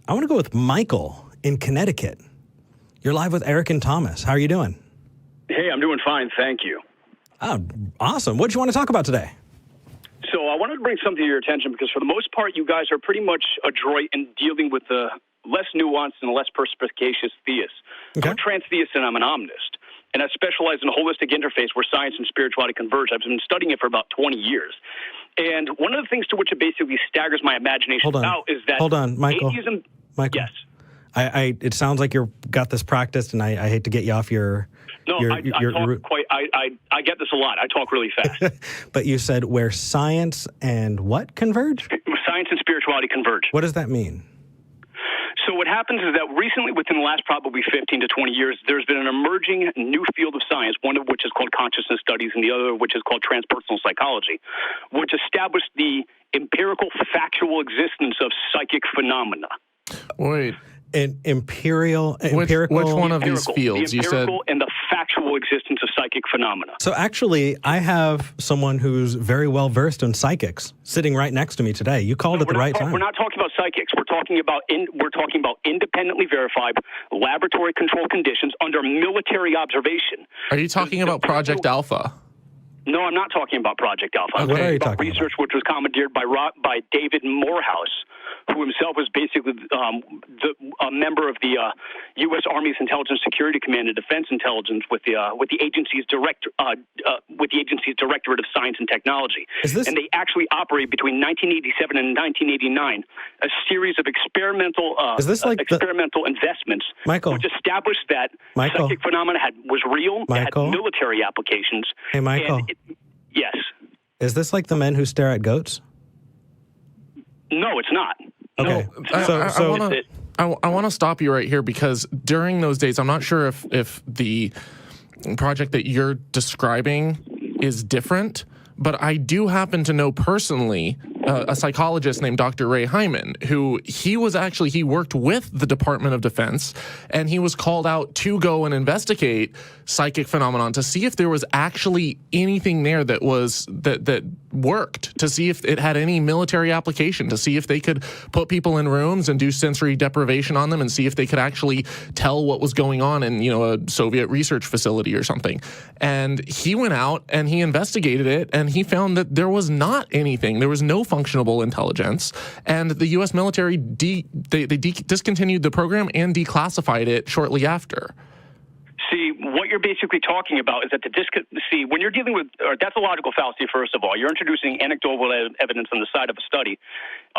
I want to go with Michael in Connecticut. You're live with Eric and Thomas. How are you doing? Hey, I'm doing fine, thank you. Oh, awesome. What do you want to talk about today? So I wanted to bring something to your attention because for the most part, you guys are pretty much adroit in dealing with the less nuanced and less perspicacious theists. Okay. I'm a trans-theist and I'm an omnist. And I specialize in a holistic interface where science and spirituality converge. I've been studying it for about 20 years. And one of the things to which it basically staggers my imagination about is that Michael. atheism... Michael. Yes. It sounds like you've got this practiced, and I hate to get you off your... No, I get this a lot. I talk really fast. But you said where science and what converge? Science and spirituality converge. What does that mean? So what happens is that recently, within the last probably 15 to 20 years, there's been an emerging new field of science, one of which is called consciousness studies and the other of which is called transpersonal psychology, which established the empirical factual existence of psychic phenomena. Wait. Empirical. Which one of these fields? The empirical and the factual existence of psychic phenomena. So actually, I have someone who's very well versed in psychics sitting right next to me today. You called at the right time. We're not talking about psychics. We're talking about independently verified laboratory controlled conditions under military observation. Are you talking about Project Alpha? No, I'm not talking about Project Alpha. I'm What are you about talking research which was commandeered by David Morehouse, who himself was basically a member of the U.S. Army's Intelligence Security Command and Defense Intelligence with the agency's Directorate of Science and Technology. And they actually operate between 1987 and 1989 a series of experimental investments, which established that psychic phenomena was real, had military applications. Hey, Michael. Yes. Is this like the men who stare at goats? No, it's not. Okay. No, I want to stop you right here because during those days, I'm not sure if the project that you're describing is different, but I do happen to know personally a psychologist named Dr. Ray Hyman, who he worked with the Department of Defense, and he was called out to go and investigate psychic phenomenon to see if there was actually anything there that worked, to see if it had any military application, to see if they could put people in rooms and do sensory deprivation on them and see if they could actually tell what was going on in, a Soviet research facility or something. And he went out and he investigated it, and he found that there was not anything. There was no functionable intelligence, and the U.S. military discontinued the program and declassified it shortly after. See, what you're basically talking about is that when you're dealing with, that's a logical fallacy, first of all. You're introducing anecdotal evidence on the side of a study.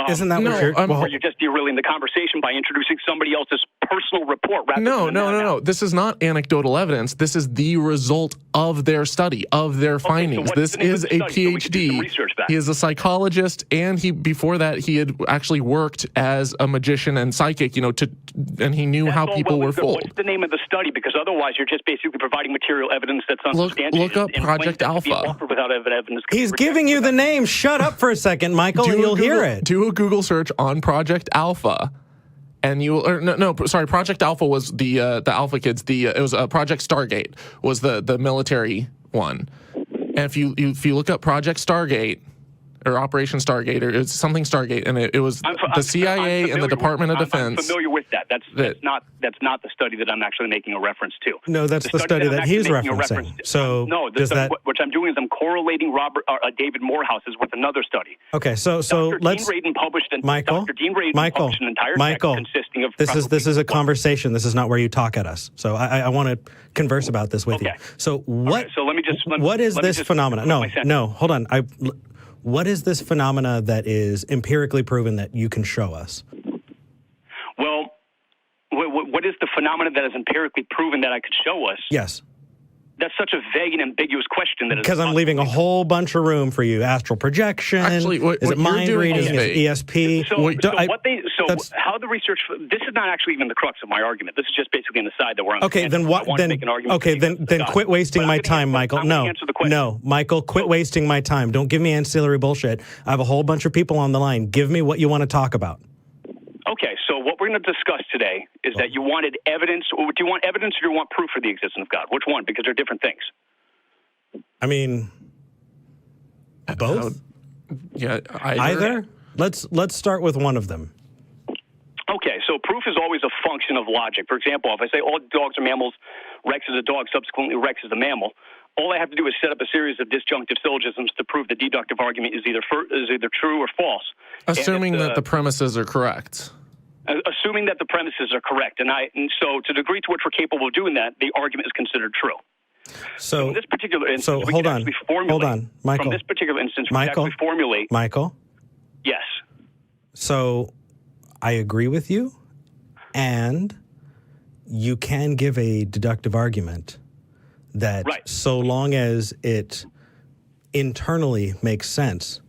Isn't that what you're just derailing the conversation by introducing somebody else's personal report? No. This is not anecdotal evidence. This is the result of their study, of their findings. This is a PhD. He is a psychologist, and before that he had actually worked as a magician and psychic. And he knew how people were fooled. What's the name of the study? Because otherwise, you're just basically providing material evidence that's unsubstantiated. Look up Project Alpha. Without evidence. He's giving you the name. Shut up for a second, Michael, and you'll hear it. Do a Google search on Project Alpha, and Project Alpha was the Alpha Kids. It was Project Stargate was the military one. And if you look up Project Stargate or Operation Stargate or it's something Stargate, and it was the CIA and the Department of Defense. I'm familiar with that. That's not the study that I'm actually making a reference to. No, that's the study that he's referencing. So what I'm doing is I'm correlating David Morehouse's with another study. Okay, so let's. Dr. Dean Radin published an entire Michael, text consisting of. This is a conversation. This is not where you talk at us. So I want to converse about this with you. So what? So let me just. What is this phenomena? No, hold on. What is this phenomena that is empirically proven that you can show us? Well, what is the phenomena that is empirically proven that I could show us? Yes. That's such a vague and ambiguous question. Because I'm leaving a whole bunch of room for you. Astral projection. Actually, is it mind reading? Is it ESP? How the research? This is not actually even the crux of my argument. This is just basically an aside that we're on. Okay, then what? Then quit wasting my time, Michael. No, Michael, quit wasting my time. Don't give me ancillary bullshit. I have a whole bunch of people on the line. Give me what you want to talk about. Okay, so what we're going to discuss today is that you wanted evidence. Or do you want evidence or do you want proof for the existence of God? Which one? Because they're different things. I mean, both? Yeah, either? Let's start with one of them. Okay, so proof is always a function of logic. For example, if I say all dogs are mammals, Rex is a dog, subsequently Rex is a mammal, all I have to do is set up a series of disjunctive syllogisms to prove the deductive argument is either true or false. Assuming that the premises are correct. Assuming that the premises are correct. And so to the degree to which we're capable of doing that, the argument is considered true. So in this particular instance, hold on, Michael. From this particular instance, we Michael, can actually formulate. Michael? Yes. So I agree with you, and you can give a deductive argument that so long as it internally makes sense,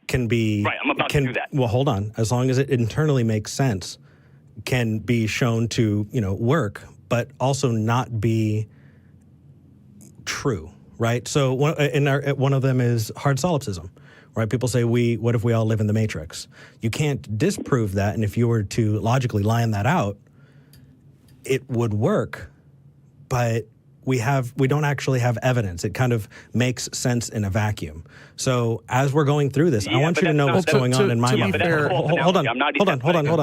can be... Right, I'm about to do that. Well, hold on. As long as it internally makes sense, can be shown to, work, but also not be true, right? So one of them is hard solipsism, right? People say, what if we all live in the Matrix? You can't disprove that, and if you were to logically line that out, it would work, but we don't actually have evidence. It kind of makes sense in a vacuum. So as we're going through this, I want you to know what's going on in my mind. Hold on.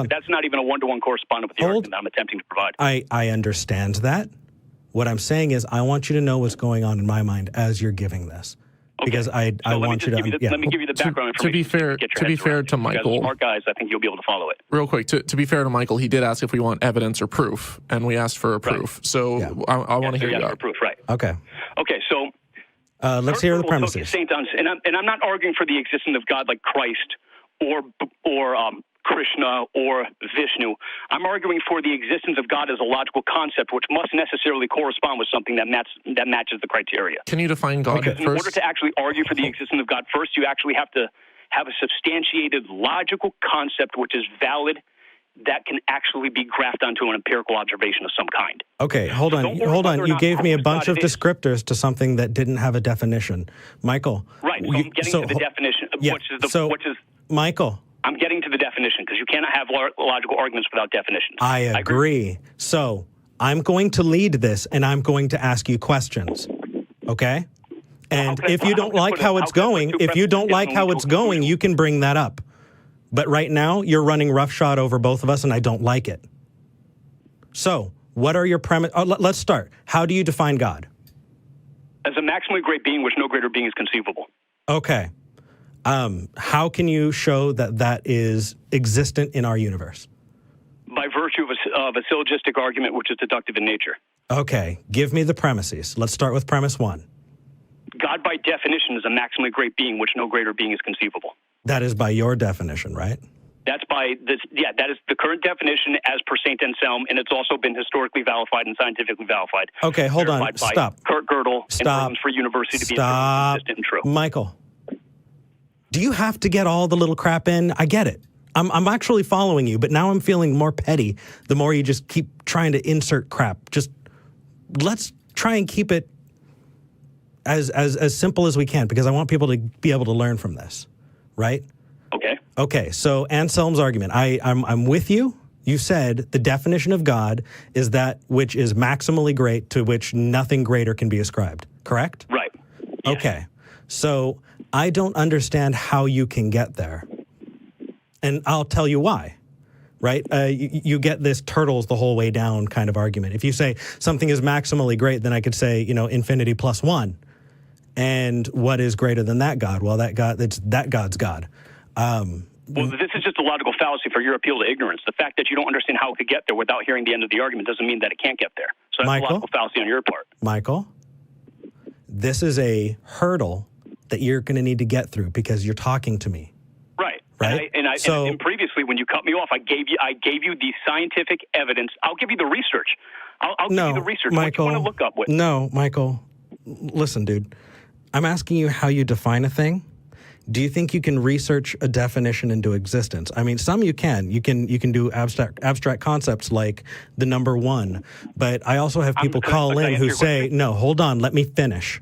That's not even a one-to-one correspondent with the argument that I'm attempting to provide. I understand that. What I'm saying is I want you to know what's going on in my mind as you're giving this. Because I want you to... Let me give you the background information. To be fair to Michael... Smart guys, I think you'll be able to follow it. Real quick, to be fair to Michael, he did ask if we want evidence or proof, and we asked for a proof. Right. So I want to hear you out. Proof, right. Okay, so... let's hear the premises. And I'm not arguing for the existence of God like Christ or Krishna or Vishnu. I'm arguing for the existence of God as a logical concept, which must necessarily correspond with something that matches the criteria. Can you define God first? In order to actually argue for the existence of God first, you actually have to have a substantiated logical concept which is valid, that can actually be graphed onto an empirical observation of some kind. Okay, hold on. You gave me a bunch of descriptors to something that didn't have a definition. Michael. Right, so I'm getting to the definition. Which is Michael. I'm getting to the definition, because you cannot have logical arguments without definitions. I agree. So I'm going to lead this, and I'm going to ask you questions, okay? And if you don't like how it's going, you can bring that up. But right now, you're running roughshod over both of us, and I don't like it. So what are your premise? Let's start. How do you define God? As a maximally great being, which no greater being is conceivable. Okay. How can you show that is existent in our universe? By virtue of a syllogistic argument, which is deductive in nature. Okay. Give me the premises. Let's start with premise 1. God, by definition, is a maximally great being, which no greater being is conceivable. That is by your definition, right? That's by this. Yeah, that is the current definition as per Saint Anselm, and it's also been historically validated and scientifically validated. Okay, hold on. Stop. Kurt Gödel Stop. And Free University to be consistent and true. Michael, do you have to get all the little crap in? I get it. I'm actually following you, but now I'm feeling more petty the more you just keep trying to insert crap. Just let's try and keep it as simple as we can, because I want people to be able to learn from this, right? Okay, so Anselm's argument, I'm with you. You said the definition of God is that which is maximally great, to which nothing greater can be ascribed, correct? Right. Yes. Okay, so I don't understand how you can get there, and I'll tell you why. Right? You get this turtles the whole way down kind of argument. If you say something is maximally great, then I could say, infinity plus 1. And what is greater than that God? Well, that God's God. Well, this is just a logical fallacy for your appeal to ignorance. The fact that you don't understand how it could get there without hearing the end of the argument doesn't mean that it can't get there. So that's a logical fallacy on your part. Michael, this is a hurdle that you're going to need to get through because you're talking to me. Right. And previously, when you cut me off, I gave you the scientific evidence. I'll give you the research. I'll give you the research. Michael, what you want to look up with. No, Michael, listen, dude. I'm asking you how you define a thing. Do you think you can research a definition into existence? I mean, some you can. You can do abstract concepts like the number 1. But I also have people call in who say, no, hold on, let me finish.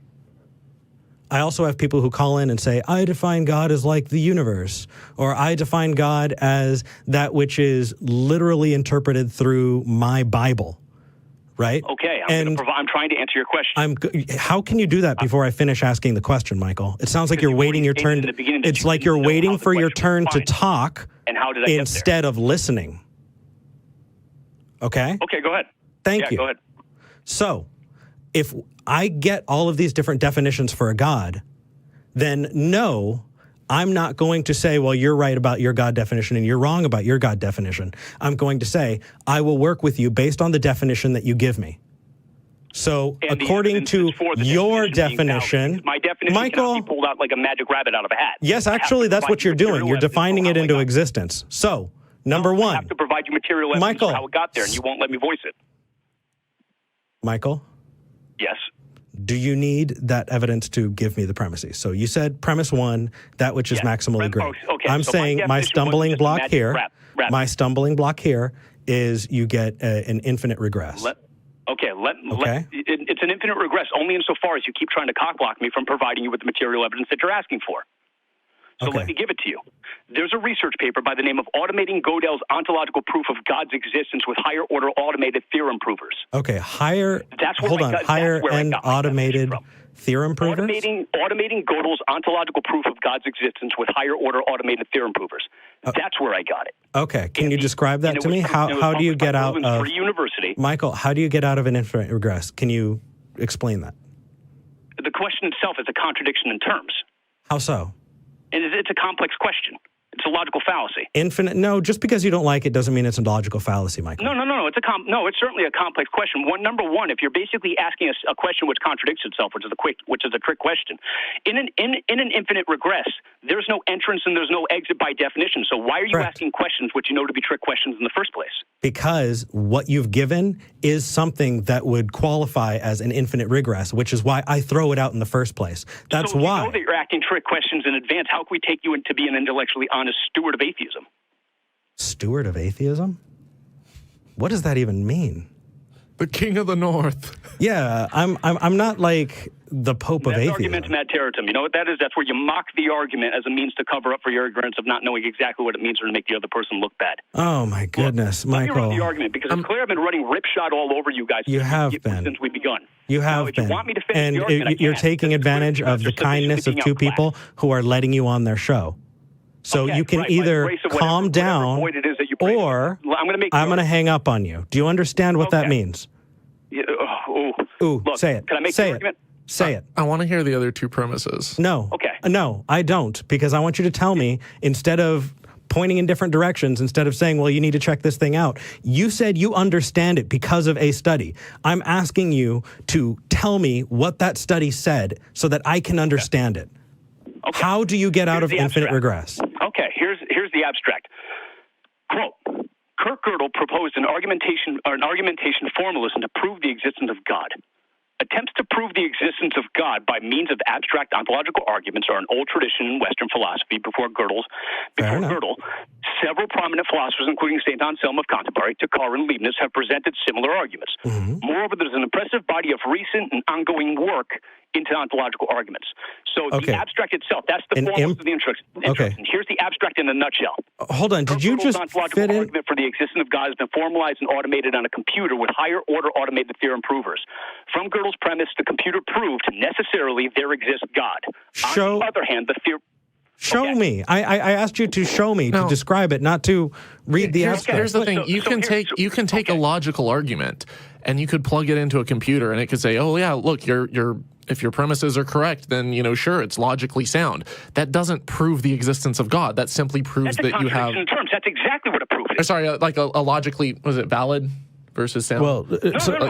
I also have people who call in and say, I define God as like the universe, or I define God as that which is literally interpreted through my Bible, right? Okay, I'm trying to answer your question. How can you do that before I finish asking the question, Michael? It sounds like you're waiting your turn. It's like you're waiting for your turn to talk and how did I instead of listening. Okay? Okay, go ahead. Thank you. Go ahead. So, if I get all of these different definitions for a God, then no, I'm not going to say, well, you're right about your God definition and you're wrong about your God definition. I'm going to say, I will work with you based on the definition that you give me. So, And according to your definition, my definition Michael, cannot be pulled out like a magic rabbit out of a hat. Yes, actually, that's what you're doing. You're defining it into existence. So, number one, I have to provide you material evidence Michael, for how it got there, and you won't let me voice it. Michael? Yes. Do you need that evidence to give me the premises? So you said premise one, that which is maximally great. Okay. I'm So saying my stumbling block here, rap. my stumbling block here is you get an infinite regress. It's an infinite regress only insofar as you keep trying to cockblock me from providing you with the material evidence that you're asking for. So let me give it to you. There's a research paper by the name of Automating Gödel's Ontological Proof of God's Existence with Higher Order Automated Theorem Provers. Okay, higher end automated theorem provers? Automating Gödel's Ontological Proof of God's Existence with Higher Order Automated Theorem Provers. That's where I got it. Okay, can you describe that to me? How do you get out of... Free University. Michael, how do you get out of an infinite regress? Can you explain that? The question itself is a contradiction in terms. How so? And it's a complex question. It's a logical fallacy. No, just because you don't like it doesn't mean it's a logical fallacy, Michael. No. It's certainly a complex question. Number one, if you're basically asking a question which contradicts itself, which is a trick question, in an infinite regress, there's no entrance and there's no exit by definition. So why are you asking questions which you know to be trick questions in the first place? Because what you've given is something that would qualify as an infinite regress, which is why I throw it out in the first place. That's why. You know that you're asking trick questions in advance. How can we take you to be an intellectually honest steward of atheism? Steward of atheism? What does that even mean? The king of the north. Yeah, I'm not like the Pope of atheism. Argumentum ad terratum. You know what that is? That's where you mock the argument as a means to cover up for your ignorance of not knowing exactly what it means or to make the other person look bad. Oh, my goodness, Michael. Let me run the argument, because it's clear I've been running ripshot all over you guys since we've begun. You have been. You want me to finish the argument, you're taking advantage of the kindness of two people who are letting you on their show. So you can either calm down or I'm going to hang up on you. Do you understand what that means? Yeah, look, say it. Can I make the argument? Say it. I want to hear the other two premises. No. Okay. No, I don't, because I want you to tell me, instead of pointing in different directions, instead of saying, well, you need to check this thing out. You said you understand it because of a study. I'm asking you to tell me what that study said so that I can understand it. Okay. How do you get out of infinite regress? Okay, here's the abstract. Quote, Kurt Gödel proposed an argumentation formalism to prove the existence of God. Attempts to prove the existence of God by means of abstract ontological arguments are an old tradition in Western philosophy before Gödel. Several prominent philosophers, including St. Anselm of Canterbury, Takar, and Leibniz, have presented similar arguments. Mm-hmm. Moreover, there's an impressive body of recent and ongoing work into ontological arguments. So the abstract itself, that's the foremost of the introduction. Okay. Here's the abstract in a nutshell. Hold on, did you just fit in? Argument for the existence of God has been formalized and automated on a computer with higher order automated theorem provers. From Gödel's premise, the computer proved necessarily there exists God. On the other hand, the theory... Show me. I asked you to show me, to describe it, not to read the abstract. Here's the thing. You can take a logical argument and you could plug it into a computer and it could say, oh, yeah, look, if your premises are correct, then, sure, it's logically sound. That doesn't prove the existence of God. That simply proves that you have... in terms. That's exactly what a proof is. Sorry, like a logically, was it valid versus sound? Well,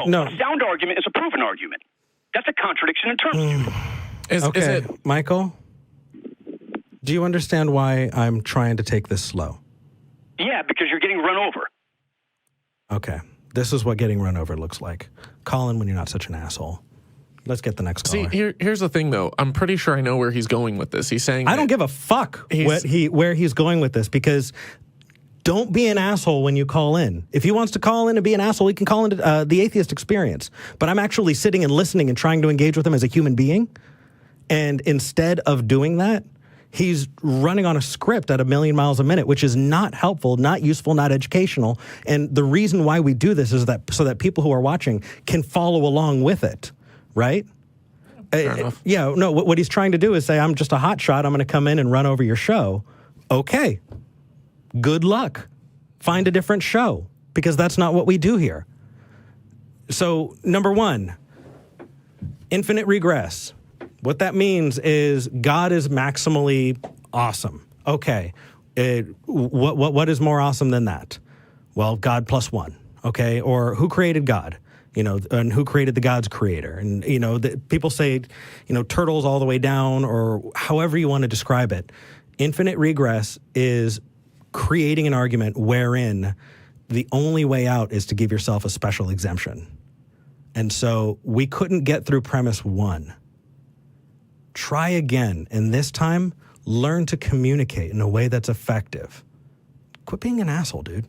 no. A sound argument is a proven argument. That's a contradiction in terms. Is it... Michael, do you understand why I'm trying to take this slow? Yeah, because you're getting run over. Okay. This is what getting run over looks like. Call in when you're not such an asshole. Let's get the next caller. See, here's the thing, though. I'm pretty sure I know where he's going with this. He's saying... I don't give a fuck where he's going with this, because don't be an asshole when you call in. If he wants to call in and be an asshole, he can call into the Atheist Experience. But I'm actually sitting and listening and trying to engage with him as a human being. And instead of doing that, he's running on a script at 1,000,000 miles a minute, which is not helpful, not useful, not educational. And the reason why we do this is so that people who are watching can follow along with it. Right? What he's trying to do is say, I'm just a hotshot. I'm going to come in and run over your show. Okay. Good luck. Find a different show. because that's not what we do here. So, number one, infinite regress. What that means is God is maximally awesome. Okay, what is more awesome than that? Well, God plus one, okay? Or who created God? And who created the God's creator? And, people say, turtles all the way down, or however you want to describe it. Infinite regress is creating an argument wherein the only way out is to give yourself a special exemption. And so we couldn't get through premise one. Try again, and this time, learn to communicate in a way that's effective. Quit being an asshole, dude.